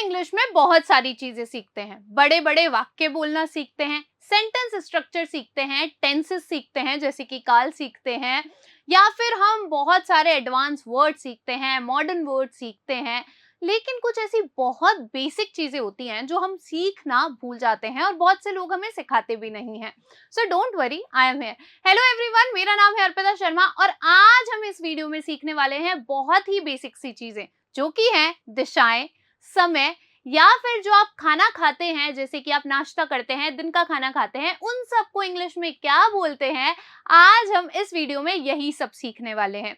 English में बहुत सारी चीजें सीखते हैं, बड़े बड़े वाक्य बोलना सीखते हैं, सेंटेंस स्ट्रक्चर सीखते हैं, टेंसेस सीखते हैं जैसे कि काल सीखते हैं, या फिर हम बहुत सारे एडवांस वर्ड सीखते हैं, मॉडर्न वर्ड सीखते हैं। लेकिन कुछ ऐसी बहुत बेसिक चीजें होती हैं जो हम सीखना भूल जाते हैं और बहुत से लोग हमें सिखाते भी नहीं हैं। So don't worry, I am here. Hello everyone, मेरा नाम है अर्पिता शर्मा और आज हम इस वीडियो में सीखने वाले हैं बहुत ही बेसिक सी चीजें जो कि हैं दिशाएं, समय, या फिर जो आप खाना खाते हैं, जैसे कि आप नाश्ता करते हैं, दिन का खाना खाते हैं, उन सबको इंग्लिश में क्या बोलते हैं। आज हम इस वीडियो में यही सब सीखने वाले हैं।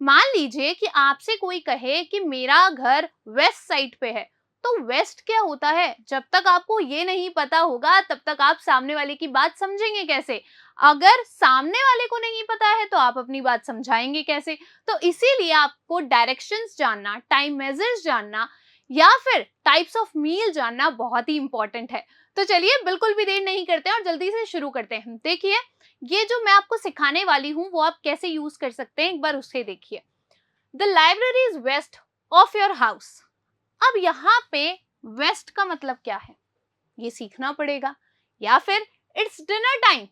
मान लीजिए कि आपसे कोई कहे कि मेरा घर वेस्ट साइड पे है, तो वेस्ट क्या होता है? जब तक आपको ये नहीं पता होगा तब तक आप सामने वाले की बात समझेंगे कैसे? अगर सामने वाले को नहीं पता है तो आप अपनी बात समझाएंगे कैसे? तो इसीलिए आपको डायरेक्शंस जानना, टाइम मेजर्स जानना, या फिर टाइप्स ऑफ मील जानना बहुत ही इंपॉर्टेंट है। तो चलिए बिल्कुल भी देर नहीं करते हैं और जल्दी से शुरू करते हैं। देखिए, ये जो मैं आपको सिखाने वाली हूँ वो आप कैसे यूज कर सकते हैं, एक बार उसे देखिए। The library is west of your house. अब यहाँ पे वेस्ट का मतलब क्या है ये सीखना पड़ेगा। या फिर इट्स डिनर टाइम,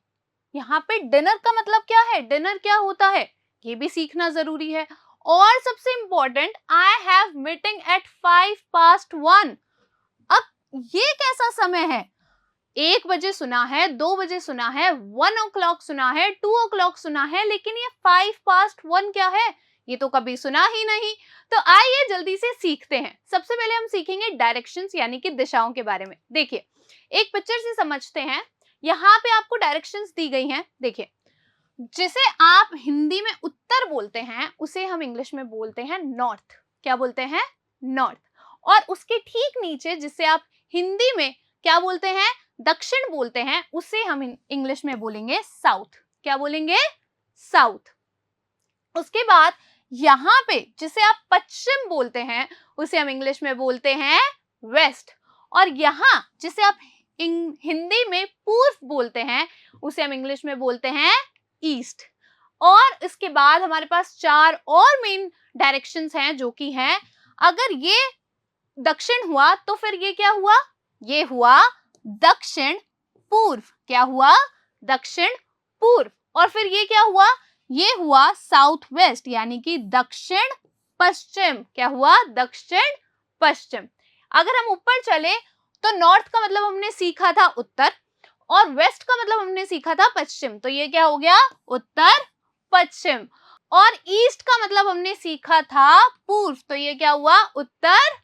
यहाँ पे डिनर का मतलब क्या है, डिनर क्या होता है, ये भी सीखना जरूरी है। और सबसे important, I have meeting at 1:05। अब ये कैसा समय है? 1 बजे सुना है, 2 बजे सुना है, 1 o'clock सुना है, 2 o'clock सुना है, लेकिन ये 1:05 क्या है? ये तो कभी सुना ही नहीं। तो आइए जल्दी से सीखते हैं। सबसे पहले हम सीखेंगे डायरेक्शंस यानी कि दिशाओं के बारे में। देखिए, एक पिक्चर से समझते हैं। यहाँ पे आपको डायरेक्शंस दी गई हैं। देखिए, जिसे आप हिंदी में उत्तर बोलते हैं उसे हम इंग्लिश में बोलते हैं नॉर्थ। क्या बोलते हैं? नॉर्थ। और उसके ठीक नीचे जिसे आप हिंदी में क्या बोलते हैं, दक्षिण बोलते हैं, उसे हम इंग्लिश में बोलेंगे साउथ। क्या बोलेंगे? साउथ। उसके बाद यहाँ पे जिसे आप पश्चिम बोलते हैं उसे हम इंग्लिश में बोलते हैं वेस्ट। और यहाँ जिसे आप हिंदी में पूर्व बोलते हैं उसे हम इंग्लिश में बोलते हैं ईस्ट। और इसके बाद हमारे पास 4 और मेन डायरेक्शंस हैं जो कि हैं, अगर ये दक्षिण हुआ तो फिर ये क्या हुआ? ये हुआ दक्षिण पूर्व। क्या हुआ? दक्षिण पूर्व। और फिर ये क्या हुआ? ये हुआ साउथ वेस्ट यानी कि दक्षिण पश्चिम। क्या हुआ? दक्षिण पश्चिम। अगर हम ऊपर चले तो नॉर्थ का मतलब हमने सीखा था उत्तर और वेस्ट का मतलब हमने सीखा था पश्चिम। तो ये क्या हो गया? उत्तर पश्चिम। और ईस्ट का मतलब हमने सीखा था पूर्व। तो ये क्या हुआ? उत्तर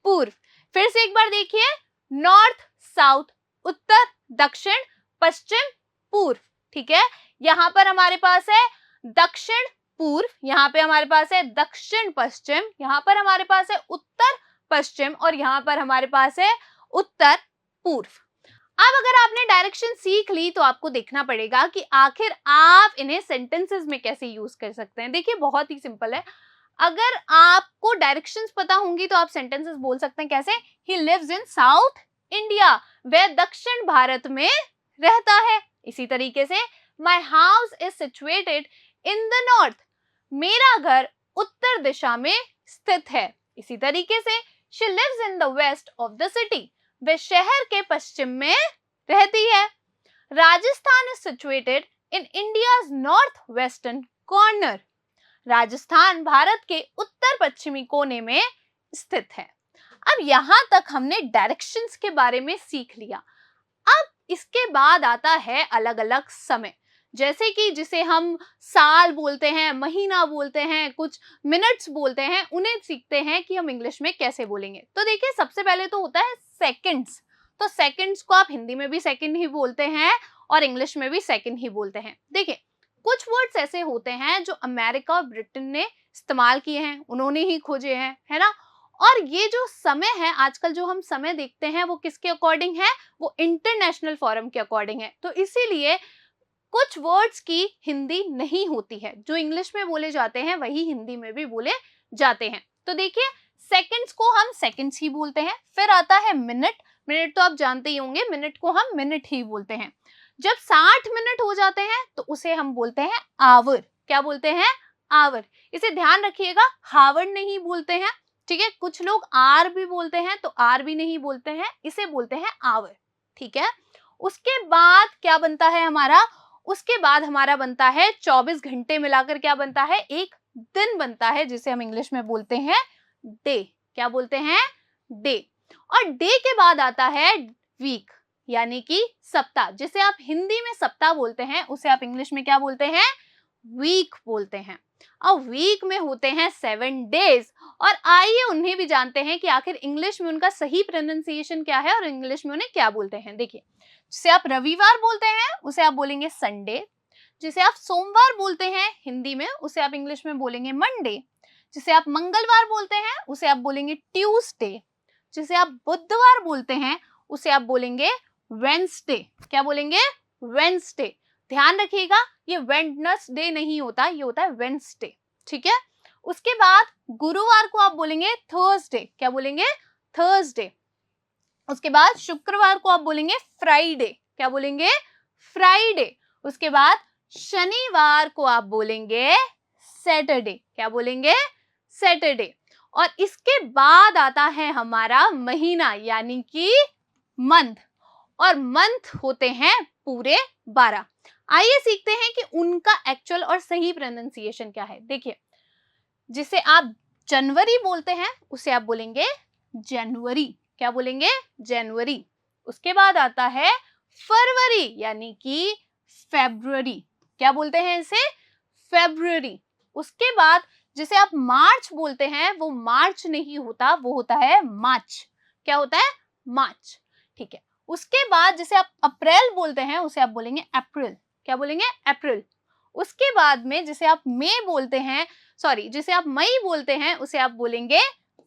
पूर्व। फिर से एक बार देखिए, नॉर्थ, साउथ, उत्तर, दक्षिण, पश्चिम, पूर्व। ठीक है, यहाँ पर हमारे पास है दक्षिण पूर्व, यहाँ पे हमारे पास है दक्षिण पश्चिम, यहाँ पर हमारे पास है उत्तर पश्चिम और यहाँ पर हमारे पास है उत्तर पूर्व। अब अगर आपने डायरेक्शन सीख ली तो आपको देखना पड़ेगा कि आखिर आप इन्हें सेंटेंसेस में कैसे यूज कर सकते हैं। देखिए, बहुत ही सिंपल है। अगर आपको डायरेक्शंस पता होंगी तो आप सेंटेंसेस बोल सकते हैं कैसे? He lives in South India, वह दक्षिण भारत में रहता है। इसी तरीके से my house is situated in the north, मेरा घर उत्तर दिशा में स्थित है। इसी तरीके से she lives in the west of the city, वह शहर के पश्चिम में रहती है। Rajasthan is situated in India's north western corner, Rajasthan Bharat के उत्तर पश्चिमी कोने में स्थित है। अब यहां तक हमने डायरेक्शंस के बारे में सीख लिया। अब इसके बाद आता है अलग अलग समय, जैसे कि जिसे हम साल बोलते हैं, महीना बोलते हैं, कुछ मिनट्स बोलते हैं, उन्हें सीखते हैं कि हम इंग्लिश में कैसे बोलेंगे। तो देखिए, सबसे पहले तो होता है सेकंड्स। तो सेकंड्स को आप हिंदी में भी सेकंड ही बोलते हैं और इंग्लिश में भी सेकंड ही बोलते हैं। देखिए, कुछ वर्ड्स ऐसे होते हैं जो अमेरिका और ब्रिटेन ने इस्तेमाल किए हैं, उन्होंने ही खोजे हैं, है ना। और ये जो समय है, आजकल जो हम समय देखते हैं वो किसके अकॉर्डिंग है? वो इंटरनेशनल फॉरम के अकॉर्डिंग है। तो इसीलिए कुछ वर्ड्स की हिंदी नहीं होती है, जो इंग्लिश में बोले जाते हैं वही हिंदी में भी बोले जाते हैं। तो देखिए, सेकंड्स को हम सेकंड्स ही बोलते हैं। फिर आता है मिनट। मिनट तो आप जानते ही होंगे, मिनट को हम मिनट ही बोलते हैं। जब 60 मिनट हो जाते हैं तो उसे हम बोलते हैं आवर। क्या बोलते हैं? आवर। इसे ध्यान रखिएगा, हावर नहीं बोलते हैं। ठीक है। कुछ लोग आर भी बोलते हैं, तो आर भी नहीं बोलते हैं, इसे बोलते हैं आवर, ठीक है। उसके बाद क्या बनता है हमारा, उसके बाद हमारा बनता है 24 घंटे मिलाकर क्या बनता है, एक दिन बनता है, जिसे हम इंग्लिश में बोलते हैं डे। क्या बोलते हैं, डे। और डे के बाद आता है वीक, यानी कि सप्ताह। जिसे आप हिंदी में सप्ताह बोलते हैं, उसे आप इंग्लिश में क्या बोलते हैं, वीक बोलते हैं। अब वीक में होते हैं 7 डेज, और आइए उन्हें भी जानते हैं कि आखिर इंग्लिश में उनका सही प्रोनाउंसिएशन क्या है और इंग्लिश में उन्हें क्या बोलते हैं। देखिए, जिसे आप रविवार बोलते हैं उसे आप बोलेंगे संडे, जिसे आप सोमवार बोलते हैं हिंदी में उसे आप इंग्लिश में बोलेंगे मंडे, जिसे आप मंगलवार बोलते हैं उसे आप बोलेंगे ट्यूसडे, जिसे आप बुधवार बोलते हैं उसे आप बोलेंगे वेंसडे। क्या बोलेंगे, वेंसडे। ध्यान रखिएगा, ये वेडनेसडे नहीं होता, ये होता है वेंसडे, ठीक है। उसके बाद गुरुवार को आप बोलेंगे थर्सडे। क्या बोलेंगे, थर्सडे। उसके बाद शुक्रवार को आप बोलेंगे फ्राइडे। क्या बोलेंगे, फ्राइडे। उसके बाद शनिवार को आप बोलेंगे सैटरडे। क्या बोलेंगे, सैटरडे। और इसके बाद आता है हमारा महीना, यानी कि मंथ, और मंथ होते हैं पूरे 12। आइए सीखते हैं कि उनका एक्चुअल और सही प्रोनाउंसिएशन क्या है। देखिए, जिसे आप जनवरी बोलते हैं उसे आप बोलेंगे जनवरी। क्या बोलेंगे, जनवरी। उसके बाद आता है फरवरी, यानी कि फेब्रुअरी। क्या बोलते हैं इसे, फेब्रुअरी। उसके बाद जिसे आप मार्च बोलते हैं वो मार्च नहीं होता, वो होता है मार्च। क्या होता है, मार्च, ठीक है। उसके बाद जिसे आप अप्रैल बोलते हैं उसे आप बोलेंगे अप्रैल। क्या बोलेंगे, अप्रैल। उसके बाद में जिसे आप मई बोलते हैं, सॉरी, जिसे आप मई बोलते हैं उसे आप बोलेंगे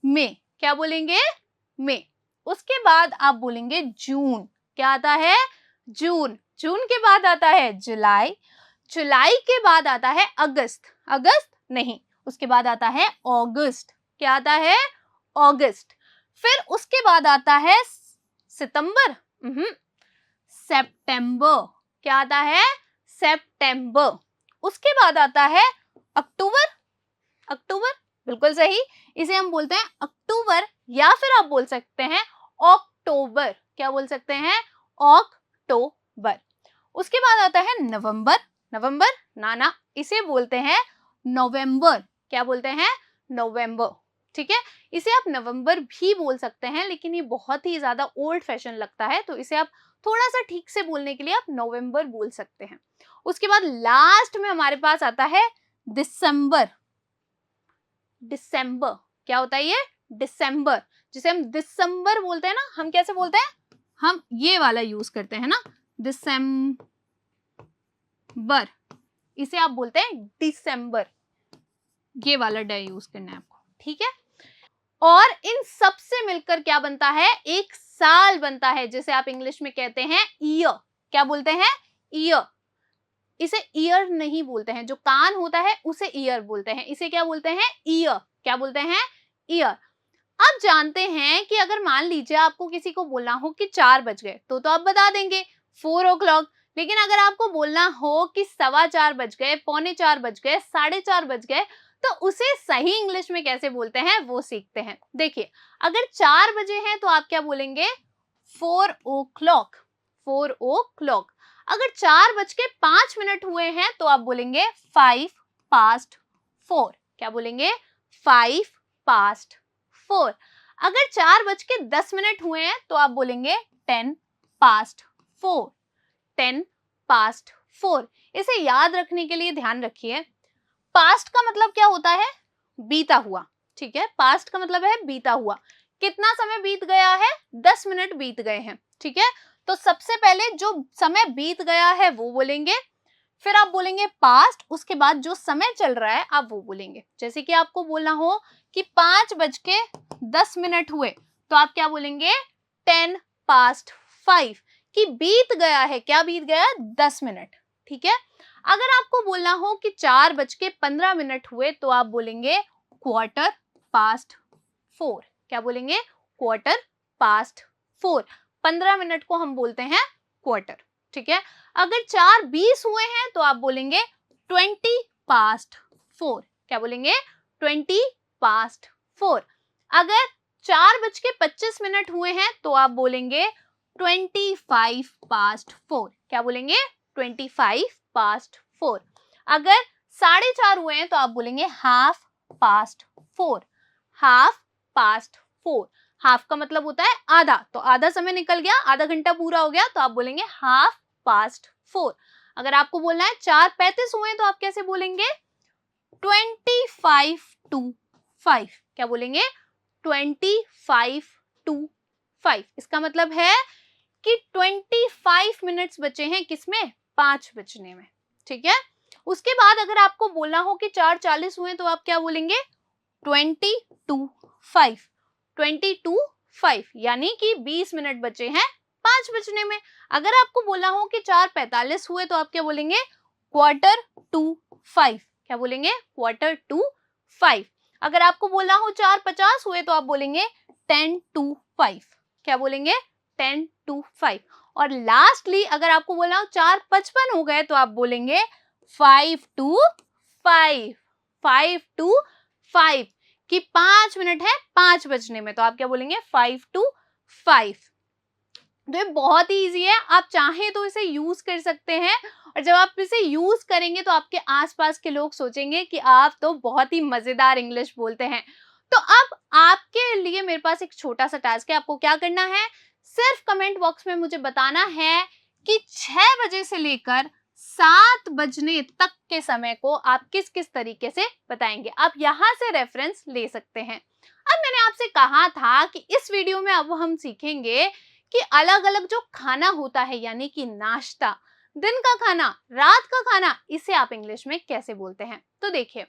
मई। क्या बोलेंगे, मई। उसके बाद आप बोलेंगे जून। क्या आता है, जून। जून के बाद आता है जुलाई। जुलाई के बाद आता है अगस्त। अगस्त नहीं। उसके बाद आता है अगस्त। क्या आता है, अगस्त। फिर उसके बाद आता है सितंबर, सितंबर। क्या आता है, सितंबर। उसके बाद आता है अक्टूबर। अक्टूबर, बिल्कुल सही। इसे हम बोलते हैं अक्टूबर, या फिर आप बोल सकते हैं अक्टूबर। क्या बोल सकते हैं, अक्टूबर। उसके बाद आता है नवंबर। नवंबर, नाना, इसे बोलते हैं नवंबर। क्या बोलते हैं, नवंबर, ठीक है। इसे आप नवंबर भी बोल सकते हैं, लेकिन ये बहुत ही ज्यादा ओल्ड फैशन लगता है, तो इसे आप थोड़ा सा ठीक से बोलने के लिए आप नवंबर बोल सकते हैं। उसके बाद लास्ट में हमारे पास आता है दिसंबर। दिसंबर, क्या होता है ये, दिसंबर। जिसे हम दिसंबर बोलते हैं ना, हम कैसे बोलते हैं, हम ये वाला यूज करते हैं ना, दिसंबर। इसे आप बोलते हैं दिसंबर। ये वाला डे यूज करना है आपको, ठीक है। और इन सब से मिलकर क्या बनता है, एक साल बनता है, जिसे आप इंग्लिश में कहते हैं ईयर। क्या बोलते हैं, ईयर। इसे ईयर नहीं बोलते हैं, जो कान होता है उसे ईयर बोलते हैं, इसे क्या बोलते हैं, ईयर। क्या बोलते हैं, ईयर। अब जानते हैं कि अगर मान लीजिए आपको किसी को बोलना हो कि 4 बज गए, तो आप बता देंगे 4 o'clock। लेकिन अगर आपको बोलना हो कि 4:15 बज गए, 3:45 बज गए, 4:30 बज गए, तो उसे सही इंग्लिश में कैसे बोलते हैं वो सीखते हैं। देखिए, अगर 4 बजे हैं तो आप क्या बोलेंगे, 4 o'clock। 4 o'clock। अगर 4:05 हुए हैं तो आप बोलेंगे 5 past 4। क्या बोलेंगे, 5 past 4। अगर 4:10 हुए हैं तो आप बोलेंगे 10 past 4। 10 past 4। इसे याद रखने के लिए ध्यान रखिए, पास्ट का मतलब क्या होता है, बीता हुआ, ठीक है। पास्ट का मतलब है बीता हुआ। कितना समय बीत गया है, 10 मिनट बीत गए हैं, ठीक है। तो सबसे पहले जो समय बीत गया है वो बोलेंगे, फिर आप बोलेंगे पास्ट, उसके बाद जो समय चल रहा है आप वो बोलेंगे। जैसे कि आपको बोलना हो कि 5:10 हुए, तो आप क्या बोलेंगे, 10 past 5, कि बीत गया है, क्या बीत गया, 10 मिनट, ठीक है। अगर आपको बोलना हो कि 4:15 हुए, तो आप बोलेंगे 4 past 4। क्या बोलेंगे, 4 past 4। 15 मिनट को हम बोलते हैं क्वार्टर, ठीक है। अगर 4:20 हुए हैं तो आप बोलेंगे 20 past 4। क्या बोलेंगे, 20 past 4। अगर 4:25 हुए हैं तो आप बोलेंगे 4:25 क्या बोलेंगे? 4:25 अगर 4:30 हुए हैं तो आप बोलेंगे 4:30 4:30 हाफ का मतलब होता है आधा, तो आधा समय निकल गया, आधा घंटा पूरा हो गया, तो आप बोलेंगे 4:30 अगर आपको बोलना है 4:35 हुए हैं तो आप कैसे बोलेंगे? 25 to 5 क्या बोलेंगे? 25 to 5 इसका मतलब है कि 25 मिनट्स बचे हैं किसमें? 5 बजने में, ठीक है। उसके बाद अगर आपको बोलना हो कि 4:40 हुए तो आप क्या बोलेंगे? 20 to 5 यानी कि 20 मिनट बचे हैं 5 बजने में। अगर आपको बोलना हो कि 4:45 हुए तो आप क्या बोलेंगे? 4:45 क्या बोलेंगे? 4:45 अगर आपको बोलना हो 4:50 हुए तो आप बोलेंगे 10 to 5 क्या बोलेंगे? 10 to 5 और लास्टली अगर आपको बोलना हो 4:55 हो गए तो आप बोलेंगे 5 to 5 कि 5 मिनट है 5 बजने में, तो आप क्या बोलेंगे? 5 to 5। तो ये बहुत ही इजी है, आप चाहें तो इसे यूज कर सकते हैं और जब आप इसे यूज करेंगे तो आपके आसपास के लोग सोचेंगे कि आप तो बहुत ही मजेदार इंग्लिश बोलते हैं। तो अब आपके लिए मेरे पास एक छोटा सा टास्क है, आपको क्या करना है? सिर्फ कमेंट बॉक्स में मुझे बताना है कि 6 बजे से लेकर 7 बजने तक के समय को आप किस किस तरीके से बताएंगे। आप यहाँ से रेफरेंस ले सकते हैं। अब मैंने आपसे कहा था कि इस वीडियो में अब हम सीखेंगे कि अलग अलग जो खाना होता है यानी कि नाश्ता, दिन का खाना, रात का खाना, इसे आप इंग्लिश में कैसे बोलते हैं। तो देखिए,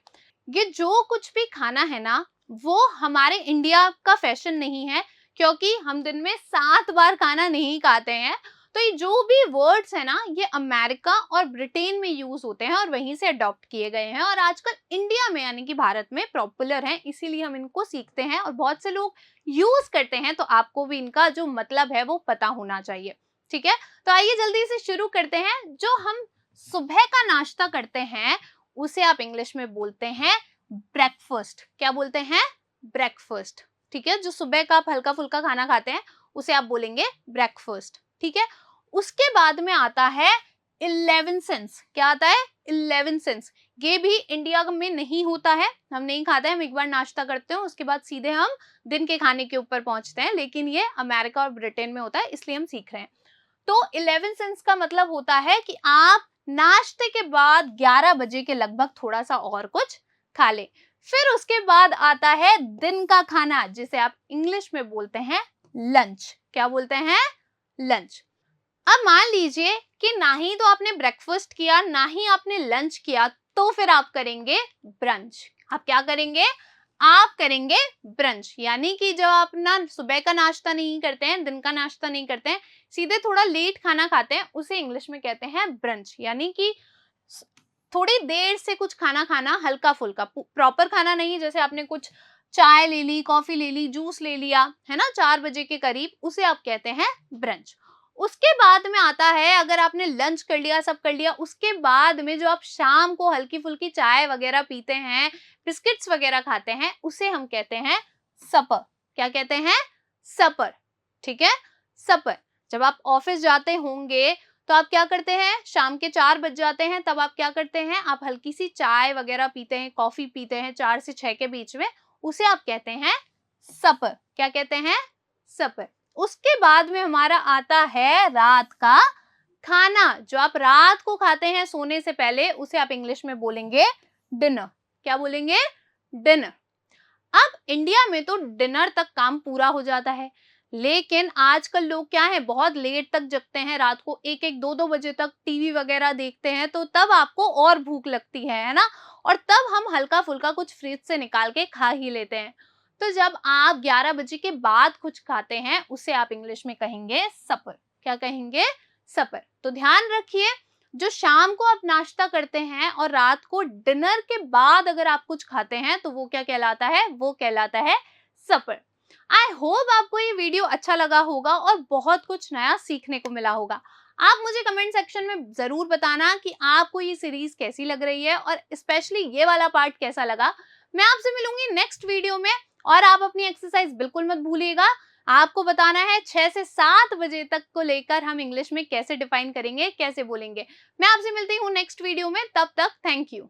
ये जो कुछ भी खाना है ना, वो हमारे इंडिया का फैशन नहीं है, क्योंकि हम दिन में 7 बार खाना नहीं खाते हैं। तो ये जो भी वर्ड्स है ना, ये अमेरिका और ब्रिटेन में यूज होते हैं और वहीं से अडॉप्ट किए गए हैं और आजकल इंडिया में यानी कि भारत में पॉपुलर हैं, इसीलिए हम इनको सीखते हैं और बहुत से लोग यूज करते हैं। तो आपको भी इनका जो मतलब है वो पता होना चाहिए, ठीक है। तो आइए जल्दी से शुरू करते हैं। जो हम सुबह का नाश्ता करते हैं उसे आप इंग्लिश में बोलते हैं ब्रेकफास्ट। क्या बोलते हैं? ब्रेकफास्ट, ठीक है। जो सुबह का आप हल्का फुल्का खाना खाते हैं उसे आप बोलेंगे ब्रेकफास्ट, ठीक है। उसके बाद में आता है 11 सेंस। क्या आता है? 11 सेंस। ये भी इंडिया में नहीं होता है, हम नहीं खाते हैं, हम एक बार नाश्ता करते हैं उसके बाद सीधे हम दिन के खाने के ऊपर पहुंचते हैं, लेकिन ये अमेरिका और ब्रिटेन में होता है, इसलिए हम सीख रहे हैं। तो 11 सेंस का मतलब होता है कि आप नाश्ते के बाद 11 बजे के लगभग थोड़ा सा और कुछ खा लें। फिर उसके बाद आता है दिन का खाना, जिसे आप इंग्लिश में बोलते हैं लंच। क्या बोलते हैं? लंच। अब मान लीजिए कि ना ही तो आपने ब्रेकफास्ट किया ना ही आपने लंच किया, तो फिर आप करेंगे ब्रंच। आप क्या करेंगे? आप करेंगे ब्रंच, यानी कि जब आप ना सुबह का नाश्ता नहीं करते हैं, दिन का नाश्ता नहीं करते हैं, सीधे थोड़ा लेट खाना खाते हैं, उसे इंग्लिश में कहते हैं ब्रंच। यानी कि थोड़ी देर से कुछ खाना खाना, हल्का फुल्का, प्रॉपर खाना नहीं, जैसे आपने कुछ चाय ले ली, कॉफी ले ली, जूस ले लिया, है ना, 4 बजे के करीब, उसे आप कहते हैं ब्रंच। उसके बाद में आता है, अगर आपने लंच कर लिया, सब कर लिया, उसके बाद में जो आप शाम को हल्की फुल्की चाय वगैरह पीते हैं, बिस्किट्स वगैरह खाते हैं, उसे हम कहते हैं सपर। क्या कहते हैं? सपर, ठीक है, सपर। जब आप ऑफिस जाते होंगे तो आप क्या करते हैं? शाम के 4 बज जाते हैं, तब आप क्या करते हैं? आप हल्की सी चाय वगैरह पीते हैं, कॉफी पीते हैं 4 से 6 के बीच में, उसे आप कहते हैं सपर। क्या कहते हैं? सपर। उसके बाद में हमारा आता है रात का खाना, जो आप रात को खाते हैं सोने से पहले, उसे आप इंग्लिश में बोलेंगे डिनर। क्या बोलेंगे? डिनर। अब इंडिया में तो डिनर तक काम पूरा हो जाता है, लेकिन आजकल लोग क्या है, बहुत लेट तक जगते हैं, रात को 1-1, 2-2 बजे तक टीवी वगैरह देखते हैं, तो तब आपको और भूख लगती है ना, और तब हम हल्का फुल्का कुछ फ्रिज से निकाल के खा ही लेते हैं। तो जब आप 11 बजे के बाद कुछ खाते हैं, उसे आप इंग्लिश में कहेंगे सपर। क्या कहेंगे? सपर। तो ध्यान रखिए, जो शाम को आप नाश्ता करते हैं और रात को डिनर के बाद अगर आप कुछ खाते हैं, तो वो क्या कहलाता है? वो कहलाता है सपर। आई होप आपको ये वीडियो अच्छा लगा होगा और बहुत कुछ नया सीखने को मिला होगा। आप मुझे कमेंट सेक्शन में जरूर बताना कि आपको ये सीरीज कैसी लग रही है और स्पेशली ये वाला पार्ट कैसा लगा। मैं आपसे मिलूंगी नेक्स्ट वीडियो में। और आप अपनी एक्सरसाइज बिल्कुल मत भूलिएगा। आपको बताना है 6 से 7 बजे तक को लेकर हम इंग्लिश में कैसे डिफाइन करेंगे, कैसे बोलेंगे। मैं आपसे मिलती हूँ नेक्स्ट वीडियो में, तब तक थैंक यू।